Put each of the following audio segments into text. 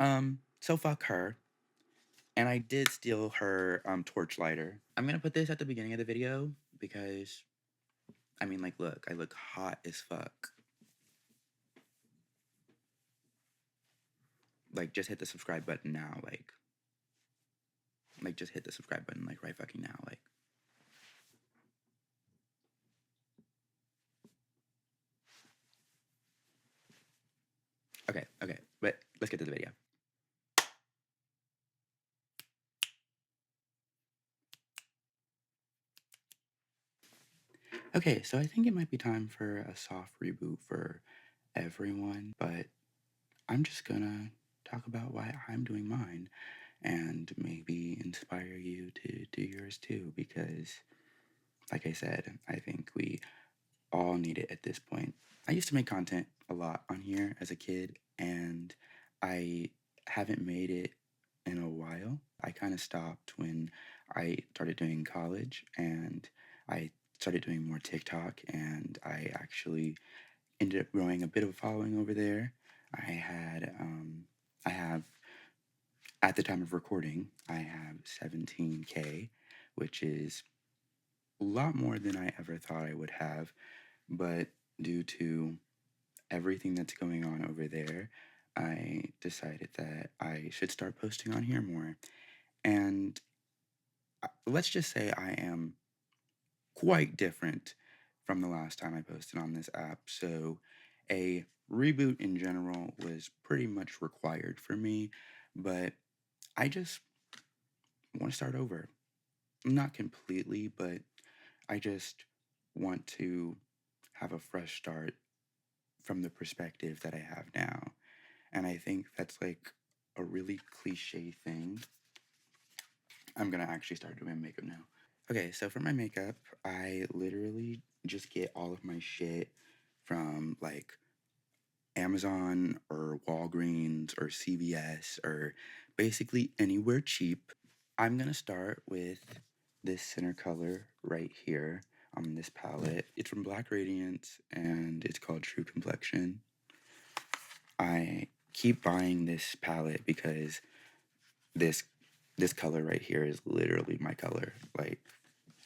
So fuck her. And I did steal her torch lighter. I'm gonna put this at the beginning of the video because, I mean, like, look, I look hot as fuck. Like, just hit the subscribe button now, like, just hit the subscribe button, like, right fucking now, like. Okay, but let's get to the video. Okay, so I think it might be time for a soft reboot for everyone, but I'm just gonna talk about why I'm doing mine and maybe inspire you to do yours too, because, like I said, I think we all need it at this point. I used to make content a lot on here as a kid, and I haven't made it in a while. I kind of stopped when I started doing college, and I started doing more TikTok, and I actually ended up growing a bit of a following over there. I have, at the time of recording, I have 17K, which is a lot more than I ever thought I would have, but due to everything that's going on over there, I decided that I should start posting on here more. And let's just say I am quite different from the last time I posted on this app. So a reboot in general was pretty much required for me, but I just want to start over. Not completely, but I just want to have a fresh start from the perspective that I have now. And I think that's like a really cliche thing. I'm gonna actually start doing makeup now. Okay, so for my makeup, I literally just get all of my shit from like Amazon or Walgreens or CVS or basically anywhere cheap. I'm gonna start with this center color right here on this palette. It's from Black Radiance and it's called True Complexion. I keep buying this palette because this this color right here is literally my color. Like,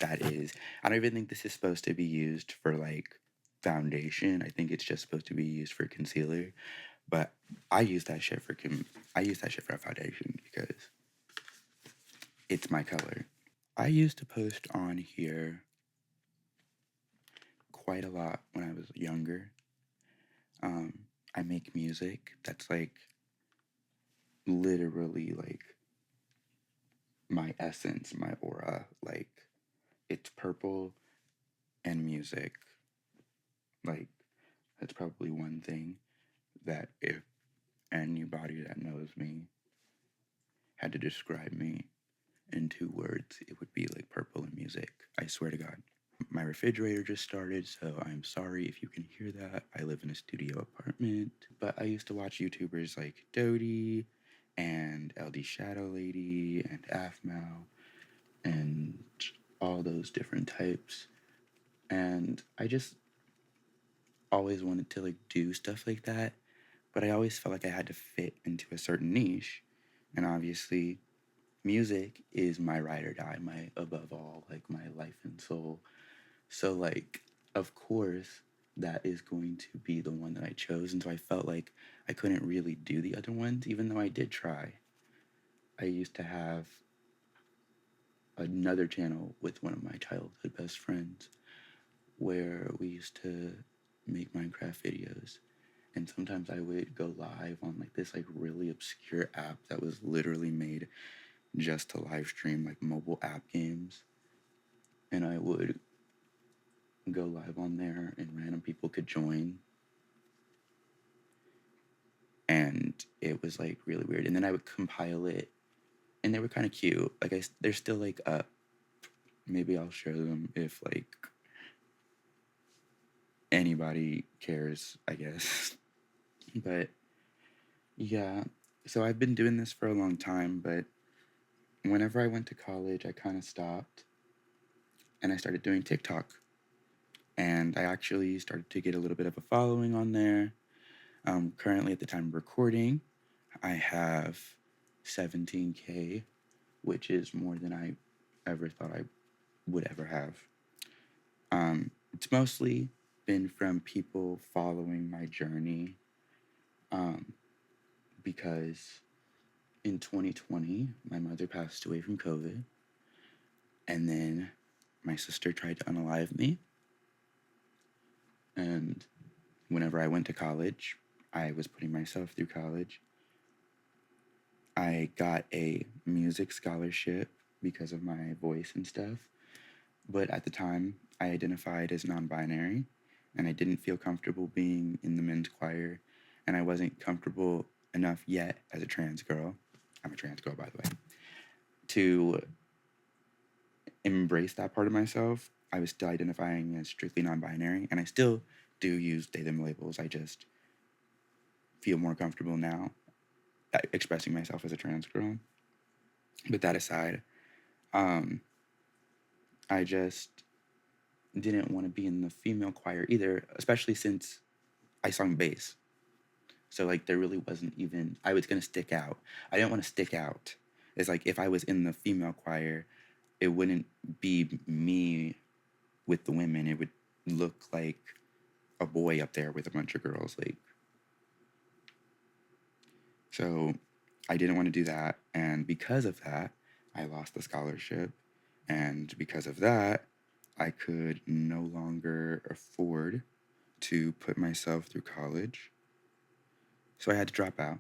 that is, I don't even think this is supposed to be used for like foundation. I think it's just supposed to be used for concealer. But I use that shit for I use that shit for a foundation because it's my color. I used to post on here quite a lot when I was younger. Um, I make music. That's like literally like my essence, my aura. Like, it's purple and music. Like, that's probably one thing that if anybody that knows me had to describe me in 2 words, it would be like purple and music. I swear to God. My refrigerator just started, so I'm sorry if you can hear that. I live in a studio apartment, but I used to watch YouTubers like Dodie and LD Shadow Lady and Afmao and all those different types. And I just always wanted to like do stuff like that, but I always felt like I had to fit into a certain niche. And obviously, music is my ride or die, my above all, like my life and soul. So, like, of course, that is going to be the one that I chose. And so I felt like I couldn't really do the other ones, even though I did try. I used to have another channel with one of my childhood best friends where we used to make Minecraft videos. And sometimes I would go live on like this like really obscure app that was literally made just to live stream like mobile app games. And I would go live on there and random people could join. And it was like really weird. And then I would compile it and they were kind of cute. Like, they're still like up. Maybe I'll share them if like anybody cares, I guess. But yeah, so I've been doing this for a long time, but whenever I went to college, I kind of stopped and I started doing TikTok. And I actually started to get a little bit of a following on there. Currently, at the time of recording, I have 17K, which is more than I ever thought I would ever have. It's mostly been from people following my journey, um, because in 2020, my mother passed away from COVID, and then my sister tried to unalive me. And whenever I went to college, I was putting myself through college. I got a music scholarship because of my voice and stuff. But at the time, I identified as non binary, and I didn't feel comfortable being in the men's choir, and I wasn't comfortable enough yet as a trans girl. I'm a trans girl, by the way, to embrace that part of myself. I was still identifying as strictly non binary, and I still do use they, them labels. I just feel more comfortable now expressing myself as a trans girl. But that aside, um, I just didn't want to be in the female choir either, especially since I sung bass. So like there really wasn't even I was gonna stick out. I didn't want to stick out. It's like if I was in the female choir, it wouldn't be me with the women. It would look like a boy up there with a bunch of girls. Like so I didn't want to do that. And because of that, I lost the scholarship. And because of that, I could no longer afford to put myself through college. So I had to drop out.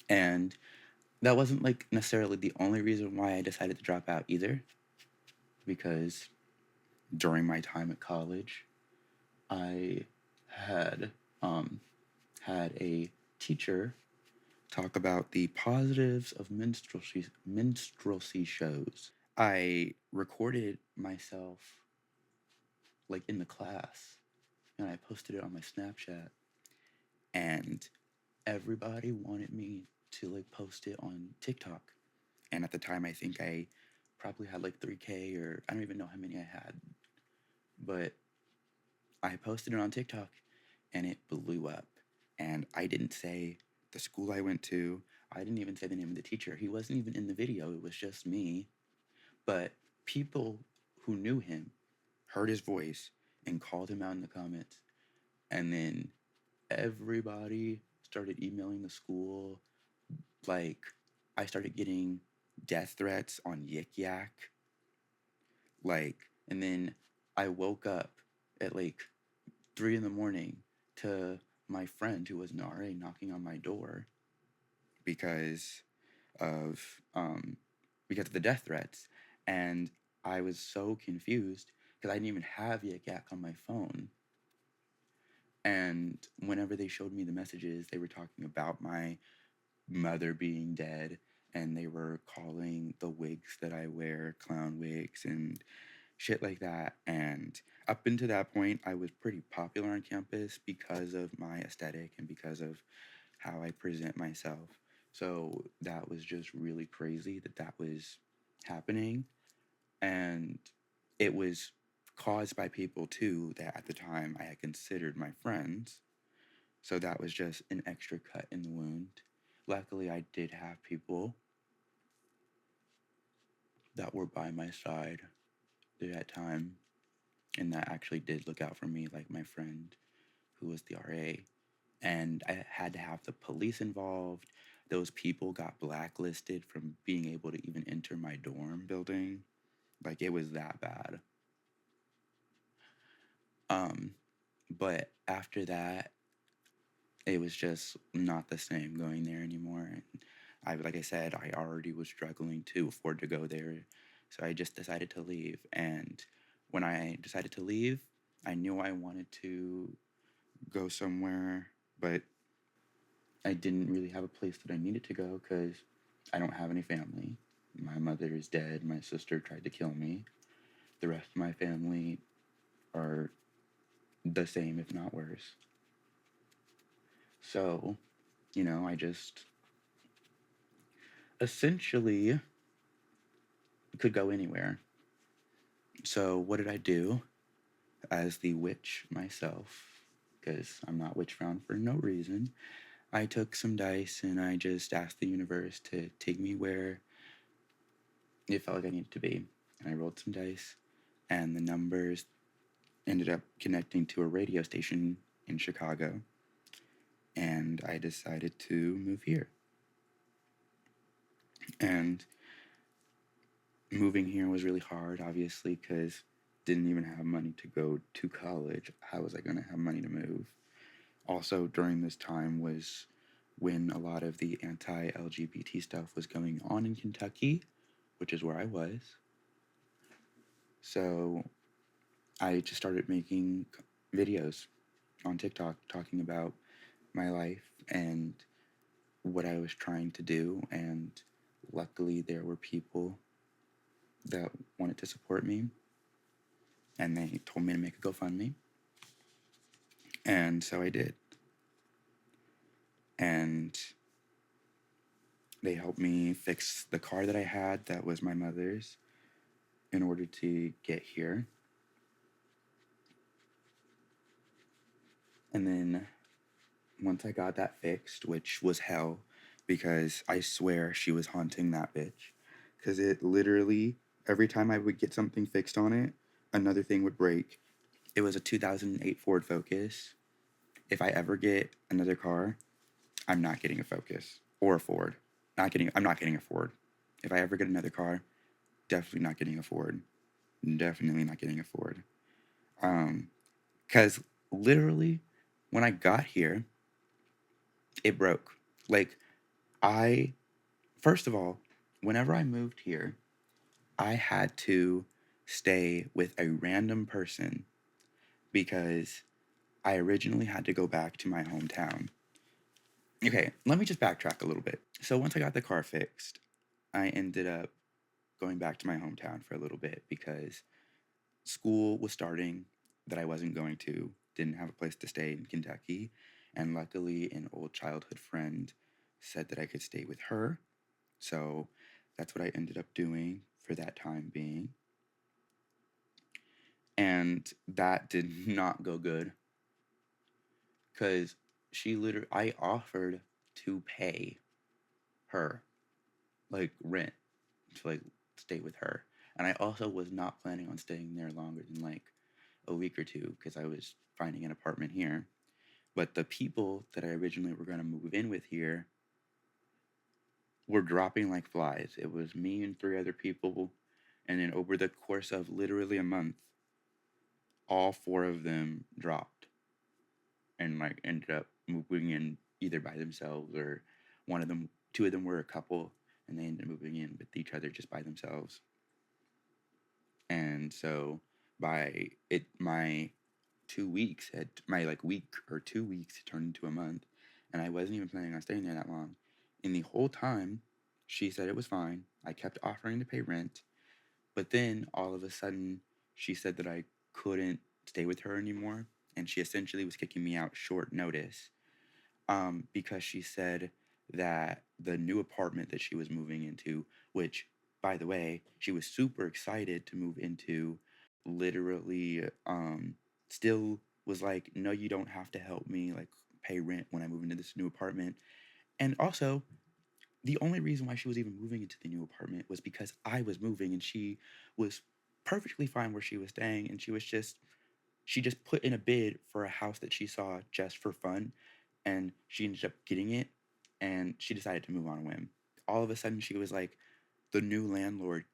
And that wasn't like necessarily the only reason why I decided to drop out either, because during my time at college, I had had a teacher talk about the positives of minstrelsy shows. I recorded myself like in the class and I posted it on my Snapchat, and everybody wanted me to like post it on TikTok. And at the time, I think I probably had like 3K, or I don't even know how many I had. But I posted it on TikTok and it blew up. And I didn't say the school I went to. I didn't even say the name of the teacher. He wasn't even in the video. It was just me. But people who knew him heard his voice and called him out in the comments. And then everybody started emailing the school. Like, I started getting death threats on Yik Yak. Like, and then I woke up at like 3 in the morning to my friend who was an RA knocking on my door because of because of the death threats. And I was so confused because I didn't even have Yik Yak on my phone. And whenever they showed me the messages, they were talking about my mother being dead, and they were calling the wigs that I wear clown wigs and shit like that. And up until that point, I was pretty popular on campus because of my aesthetic and because of how I present myself. So that was just really crazy that that was happening. And it was caused by people too that at the time I had considered my friends. So that was just an extra cut in the wound. Luckily, I did have people that were by my side at that time and that actually did look out for me, like my friend who was the RA. And I had to have the police involved. Those people got blacklisted from being able to even enter my dorm building. Like it was that bad. Um, but after that, it was just not the same going there anymore. And like I said, I already was struggling to afford to go there. So I just decided to leave. And when I decided to leave, I knew I wanted to go somewhere, but I didn't really have a place that I needed to go because I don't have any family. My mother is dead. My sister tried to kill me. The rest of my family are the same, if not worse. So, I just essentially could go anywhere. So, what did I do as the witch myself? Because I'm not witch found for no reason. I took some dice and I just asked the universe to take me where it felt like I needed to be. And I rolled some dice, and the numbers ended up connecting to a radio station in Chicago. And I decided to move here. And moving here was really hard, obviously, because didn't even have money to go to college. How was I going to have money to move? Also, during this time was when a lot of the anti-LGBT stuff was going on in Kentucky, which is where I was. So I just started making videos on TikTok talking about my life and what I was trying to do. And luckily, there were people that wanted to support me, and they told me to make a GoFundMe. And so I did. And they helped me fix the car that I had that was my mother's in order to get here. And then once I got that fixed, which was hell, because I swear she was haunting that bitch. Because it literally, every time I would get something fixed on it, another thing would break. It was a 2008 Ford Focus. If I ever get another car, I'm not getting a Focus or a Ford. I'm not getting a Ford. If I ever get another car, definitely not getting a Ford. Definitely not getting a Ford. Because literally, when I got here, it broke. Like, I, first of all, whenever I moved here, I had to stay with a random person because I originally had to go back to my hometown. Okay, let me just backtrack a little bit. So once I got the car fixed, I ended up going back to my hometown for a little bit because school was starting that I wasn't going to, didn't have a place to stay in Kentucky, and luckily an old childhood friend said that I could stay with her. So that's what I ended up doing for that time being. And that did not go good because I offered to pay her like rent to like stay with her. And I also was not planning on staying there longer than like a week or two because I was finding an apartment here. But the people that I originally were going to move in with here were dropping like flies. It was me and three other people. And then over the course of literally a month, all four of them dropped and like ended up moving in either by themselves or two of them were a couple and they ended up moving in with each other just by themselves. And so my 2 weeks had my like week or 2 weeks turned into a month, and I wasn't even planning on staying there that long. In the whole time, she said it was fine. I kept offering to pay rent, but then all of a sudden, she said that I couldn't stay with her anymore, and she essentially was kicking me out short notice, because she said that the new apartment that she was moving into, which, by the way, she was super excited to move into, literally, still was like, no, you don't have to help me, like, pay rent when I move into this new apartment. And also, the only reason why she was even moving into the new apartment was because I was moving and she was perfectly fine where she was staying. And she just put in a bid for a house that she saw just for fun, and she ended up getting it, and she decided to move on a whim. All of a sudden, she was like, the new landlord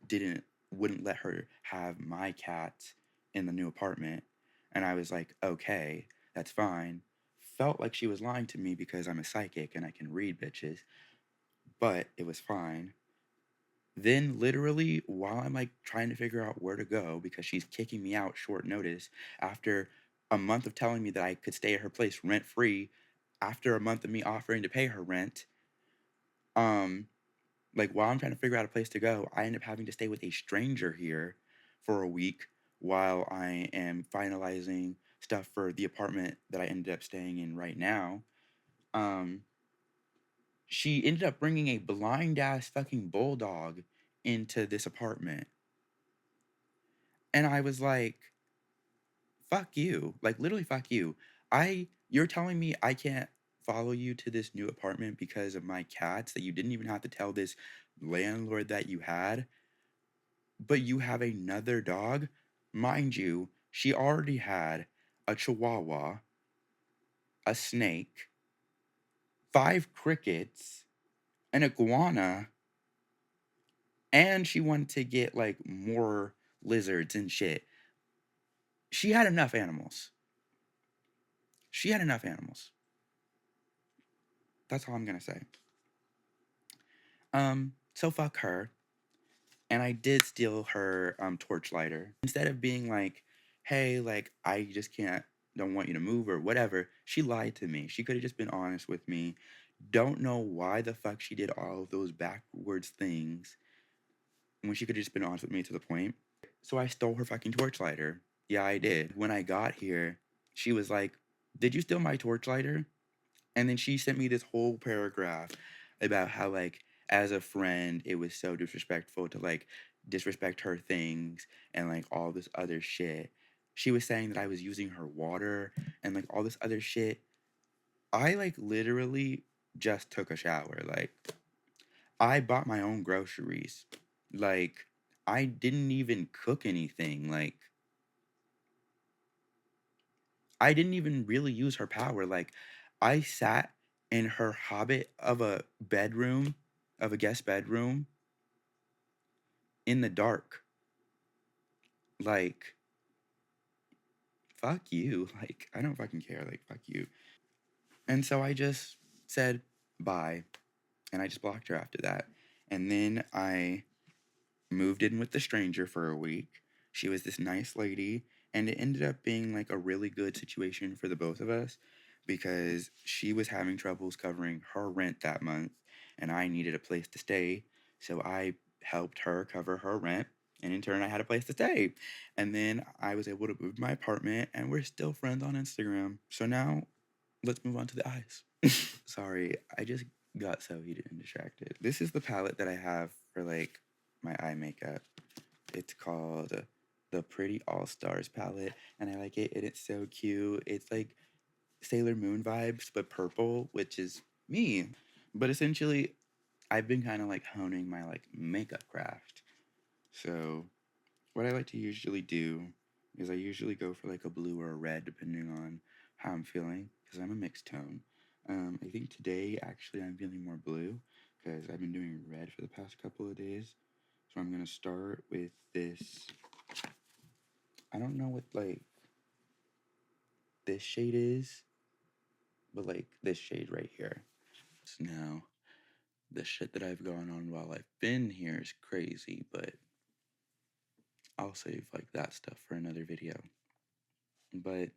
didn't wouldn't let her have my cats in the new apartment, and I was like, okay, that's fine. Felt like she was lying to me because I'm a psychic and I can read bitches, but it was fine. Then, literally, while I'm like trying to figure out where to go because she's kicking me out short notice after a month of telling me that I could stay at her place rent free, after a month of me offering to pay her rent, um, like while I'm trying to figure out a place to go, I end up having to stay with a stranger here for a week while I am finalizing stuff for the apartment that I ended up staying in right now. Um, she ended up bringing a blind ass fucking bulldog into this apartment. And I was like, fuck you. Like, literally, fuck you. You're telling me I can't follow you to this new apartment because of my cats that you didn't even have to tell this landlord that you had, but you have another dog? Mind you, she already had a chihuahua, a snake, 5 crickets, an iguana, and she wanted to get like more lizards and shit. She had enough animals. She had enough animals. That's all I'm gonna say. So fuck her. And I did steal her torch lighter. Instead of being like, hey, like I just don't want you to move or whatever, she lied to me. She could have just been honest with me. Don't know why the fuck she did all of those backwards things when she could have just been honest with me to the point. So I stole her fucking torch lighter. Yeah, I did. When I got here, she was like, did you steal my torch lighter? And then she sent me this whole paragraph about how, like, as a friend, it was so disrespectful to, like, disrespect her things and, like, all this other shit. She was saying that I was using her water and, like, all this other shit. I, like, literally just took a shower. Like, I bought my own groceries. Like, I didn't even cook anything. Like, I didn't even really use her power. Like, I sat in her hobbit of a bedroom, of a guest bedroom, in the dark. Like, fuck you. Like, I don't fucking care. Like, fuck you. And so I just said bye. And I just blocked her after that. And then I moved in with the stranger for a week. She was this nice lady, and it ended up being like a really good situation for the both of us because she was having troubles covering her rent that month, and I needed a place to stay. So I helped her cover her rent, and in turn, I had a place to stay. And then I was able to move to my apartment, and we're still friends on Instagram. So now let's move on to the eyes. Sorry, I just got so heated and distracted. This is the palette that I have for like my eye makeup. It's called the Pretty All Stars palette, and I like it. And it's so cute. It's like Sailor Moon vibes, but purple, which is me. But essentially, I've been kind of like honing my like makeup craft. So what I like to usually do is I usually go for like a blue or a red, depending on how I'm feeling, because I'm a mixed tone. I think today actually I'm feeling more blue because I've been doing red for the past couple of days. So I'm gonna start with this. I don't know what like this shade is, but like this shade right here. So now the shit that I've gone on while I've been here is crazy, but I'll save like that stuff for another video. But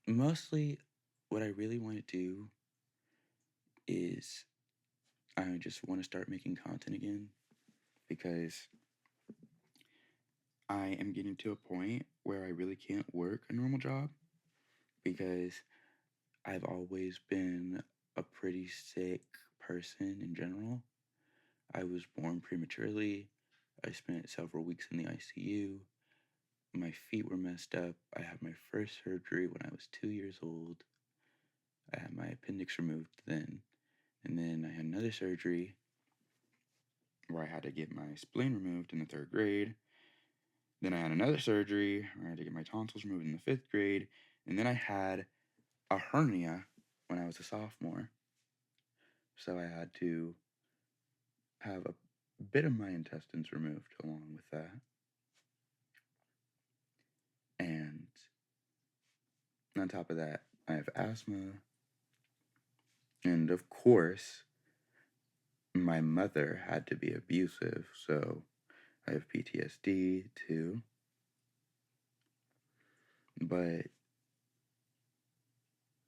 mostly what I really want to do is I just want to start making content again because I am getting to a point where I really can't work a normal job because I've always been a pretty sick person in general. I was born prematurely. I spent several weeks in the ICU. My feet were messed up. I had my first surgery when I was 2 years old. I had my appendix removed then. And then I had another surgery where I had to get my spleen removed in the 3rd grade. Then I had another surgery where I had to get my tonsils removed in the 5th grade. And then I had a hernia when I was a sophomore. So I had to have a bit of my intestines removed along with that. And on top of that, I have asthma. And of course, my mother had to be abusive. So I have PTSD too. But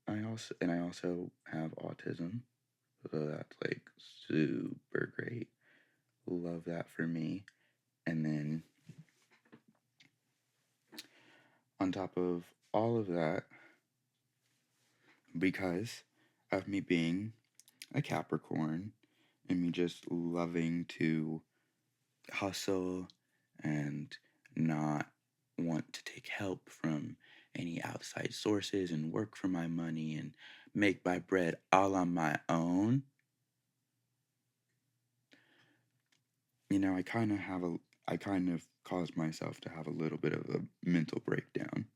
I also have autism. So that's like super great. Love that for me. And then on top of all of that, because of me being a Capricorn and me just loving to hustle and not want to take help from any outside sources and work for my money and make my bread all on my own, I kind of caused myself to have a little bit of a mental breakdown.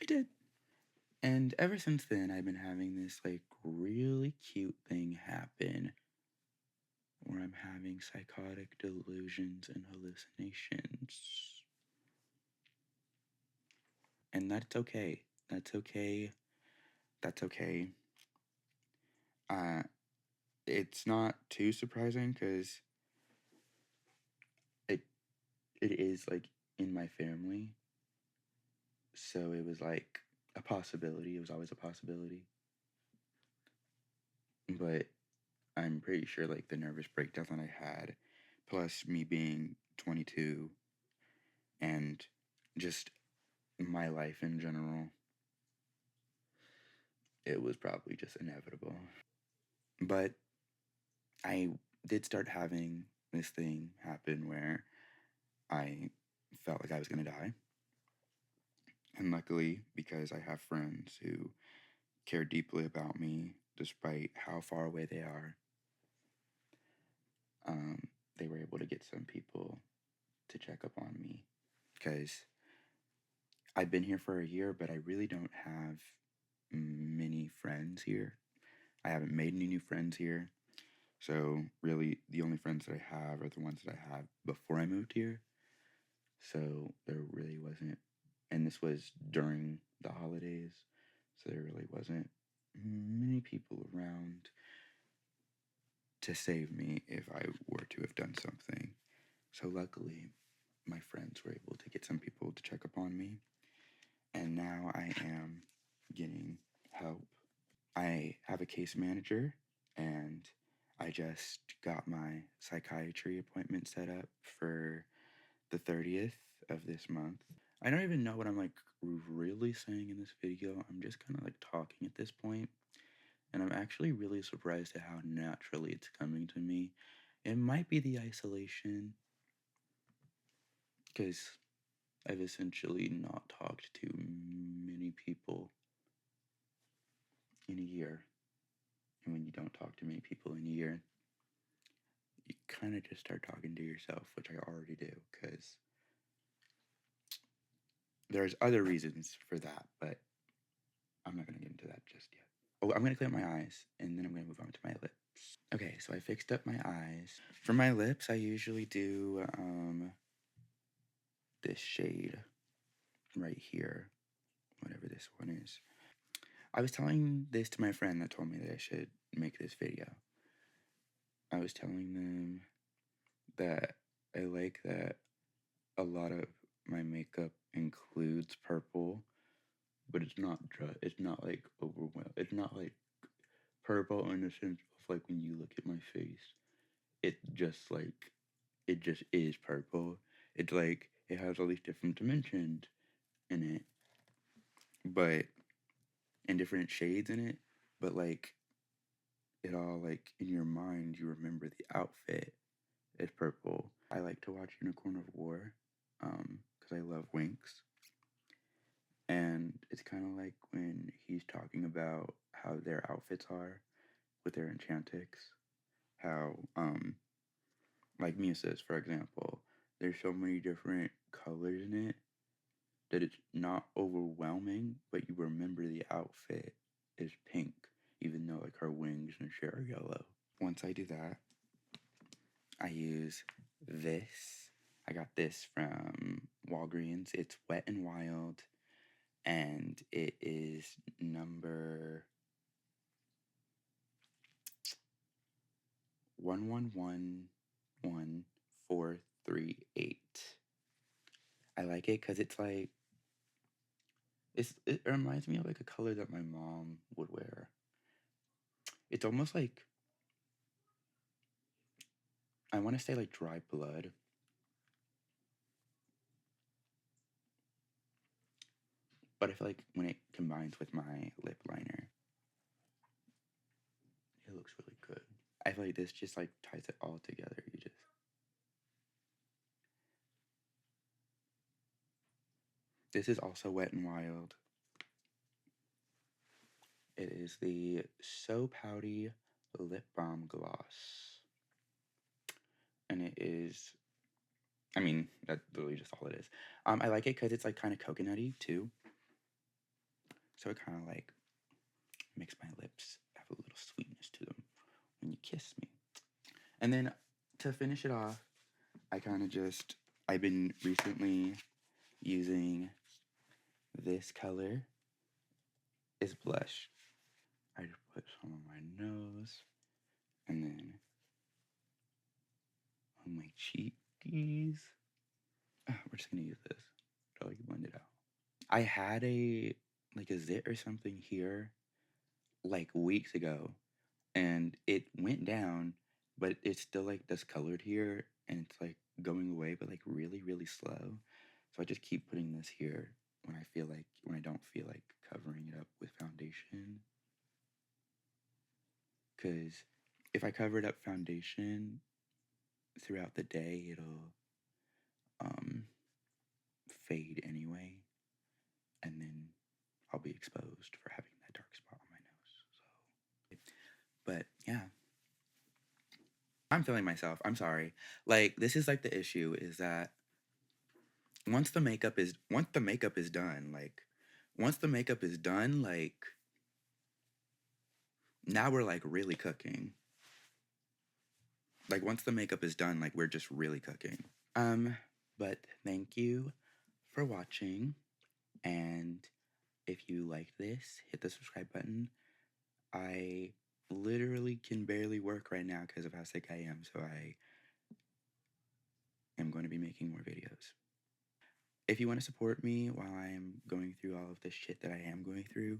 I did. And ever since then, I've been having this like really cute thing happen where I'm having psychotic delusions and hallucinations. And that's okay. That's okay. That's okay. Uh, it's not too surprising because it it is like in my family. So it was like a possibility. It was always a possibility. But I'm pretty sure like the nervous breakdown that I had, plus me being 22 and just my life in general, it was probably just inevitable. But I did start having this thing happen where I felt like I was going to die. And luckily, because I have friends who care deeply about me despite how far away they are, they were able to get some people to check up on me. Because I've been here for a year, but I really don't have many friends here. I haven't made any new friends here. So, really, the only friends that I have are the ones that I had before I moved here. So, there really wasn't, and this was during the holidays, so there really wasn't many people around to save me if I were to have done something. So, luckily, my friends were able to get some people to check up on me, and now I am getting help. I have a case manager, and I just got my psychiatry appointment set up for the 30th of this month. I don't even know what I'm like really saying in this video. I'm just kind of like talking at this point, and I'm actually really surprised at how naturally it's coming to me. It might be the isolation, because I've essentially not talked to many people in a year. And when you don't talk to many people in a year, you kind of just start talking to yourself, which I already do, because there's other reasons for that, but I'm not going to get into that just yet. Oh, I'm going to clean up my eyes, and then I'm going to move on to my lips. Okay, so I fixed up my eyes. For my lips, I usually do this shade right here, whatever this one is. I was telling this to my friend that told me that I should make this video. I was telling them that I like that a lot of my makeup includes purple, but it's not like overwhelmed. It's not like purple in the sense of like when you look at my face, it just like it just is purple. It's like it has all these different dimensions in it, but and different shades in it, but like it all like in your mind you remember the outfit is purple. I like to watch Unicorn of War, because I love Winx. And it's kind of like when he's talking about how their outfits are with their enchantix, how like Mia says, for example, there's so many different colors in it that it's not overwhelming, but you remember the outfit is pink, even though like her wings and shit are yellow. Once I do that, I use this. I got this from Walgreens. It's Wet and Wild, and it is number 11111438. I like it because it's like it reminds me of like a color that my mom would wear. It's almost like I want to say like dry blood, but I feel like when it combines with my lip liner, it looks really good. I feel like this just like ties it all together. You just This is also Wet n Wild. It is the So Pouty Lip Balm Gloss. And it is, I mean, that's literally just all it is. I like it because it's like kind of coconutty too. So it kind of like makes my lips have a little sweetness to them when you kiss me. And then to finish it off, I've been recently using this color. It's blush. I just put some on my nose and then on my cheekies. We're just gonna use this to like blend it out. I had a zit or something here like weeks ago, and it went down, but it's still like discolored here, and it's like going away, but like really really slow. So I just keep putting this here when I don't feel like covering it up with foundation, because if I cover it up foundation throughout the day, it'll um fade anyway, and then I'll be exposed for having that dark spot on my nose. So, but yeah, I'm feeling myself. I'm sorry. Like this is like the issue is that once the makeup is done, like now we're like really cooking. Like once the makeup is done, like we're just really cooking. But thank you for watching, and if you like this, hit the subscribe button. I literally can barely work right now because of how sick I am, so I am going to be making more videos. If you want to support me while I'm going through all of this shit that I am going through,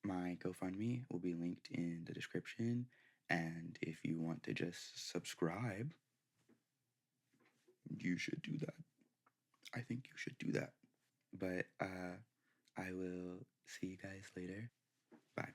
my GoFundMe will be linked in the description. And if you want to just subscribe, you should do that. I think you should do that. But I will see you guys later. Bye.